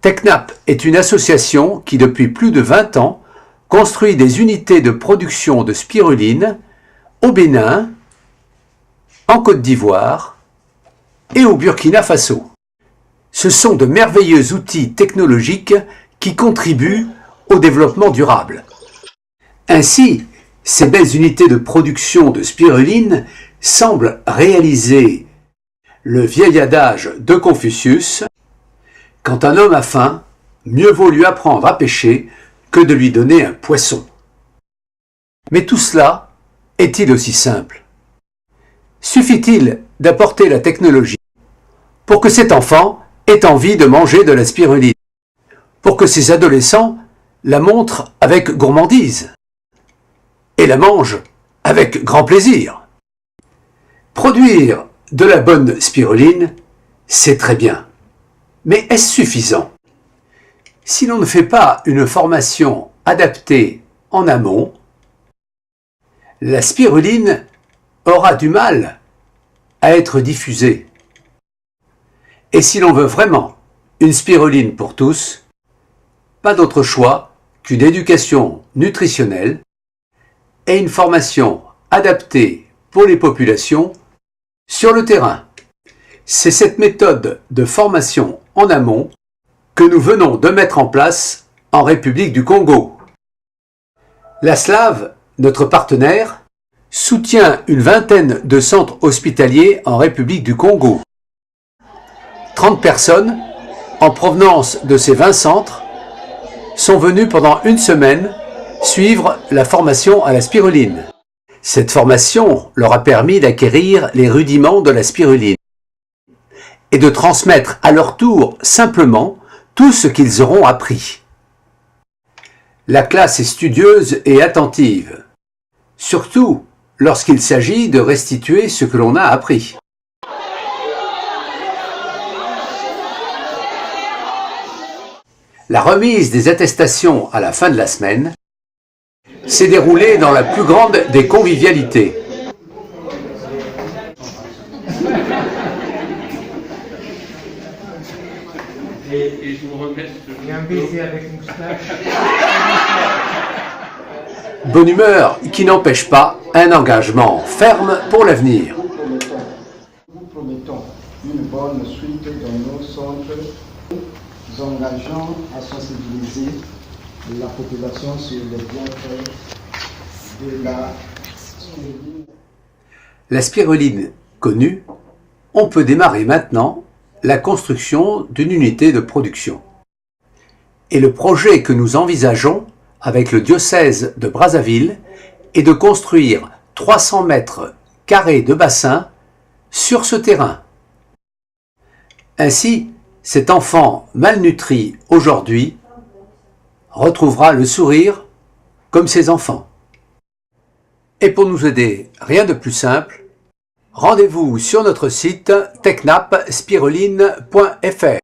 TechNap est une association qui, depuis plus de 20 ans, construit des unités de production de spiruline au Bénin, en Côte d'Ivoire et au Burkina Faso. Ce sont de merveilleux outils technologiques qui contribuent au développement durable. Ainsi, ces belles unités de production de spiruline semblent réaliser le vieil adage de Confucius: quand un homme a faim, mieux vaut lui apprendre à pêcher que de lui donner un poisson. Mais tout cela est-il aussi simple? Suffit-il d'apporter la technologie pour que cet enfant ait envie de manger de la spiruline, pour que ces adolescents la montrent avec gourmandise et la mangent avec grand plaisir? Produire de la bonne spiruline, c'est très bien. Mais est-ce suffisant? Si l'on ne fait pas une formation adaptée en amont, la spiruline aura du mal à être diffusée. Et si l'on veut vraiment une spiruline pour tous, pas d'autre choix qu'une éducation nutritionnelle et une formation adaptée pour les populations sur le terrain. C'est cette méthode de formation en amont que nous venons de mettre en place en République du Congo. La SLAV, notre partenaire, soutient une vingtaine de centres hospitaliers en République du Congo. 30 personnes, en provenance de ces 20 centres, sont venues pendant une semaine suivre la formation à la spiruline. Cette formation leur a permis d'acquérir les rudiments de la spiruline et de transmettre à leur tour simplement tout ce qu'ils auront appris. La classe est studieuse et attentive, surtout lorsqu'il s'agit de restituer ce que l'on a appris. La remise des attestations à la fin de la semaine s'est déroulée dans la plus grande des convivialités. Et je vous remercie. Et un baiser avec moustache. Bonne humeur qui n'empêche pas un engagement ferme pour l'avenir. Nous promettons une bonne suite dans nos centres, nous engageons à sensibiliser la population sur les bienfaits de la spiruline. La spiruline connue, on peut démarrer maintenant la construction d'une unité de production. Et le projet que nous envisageons avec le diocèse de Brazzaville est de construire 300 mètres carrés de bassin sur ce terrain. Ainsi, cet enfant malnutri aujourd'hui retrouvera le sourire comme ses enfants. Et pour nous aider, rien de plus simple, rendez-vous sur notre site technapspiruline.fr.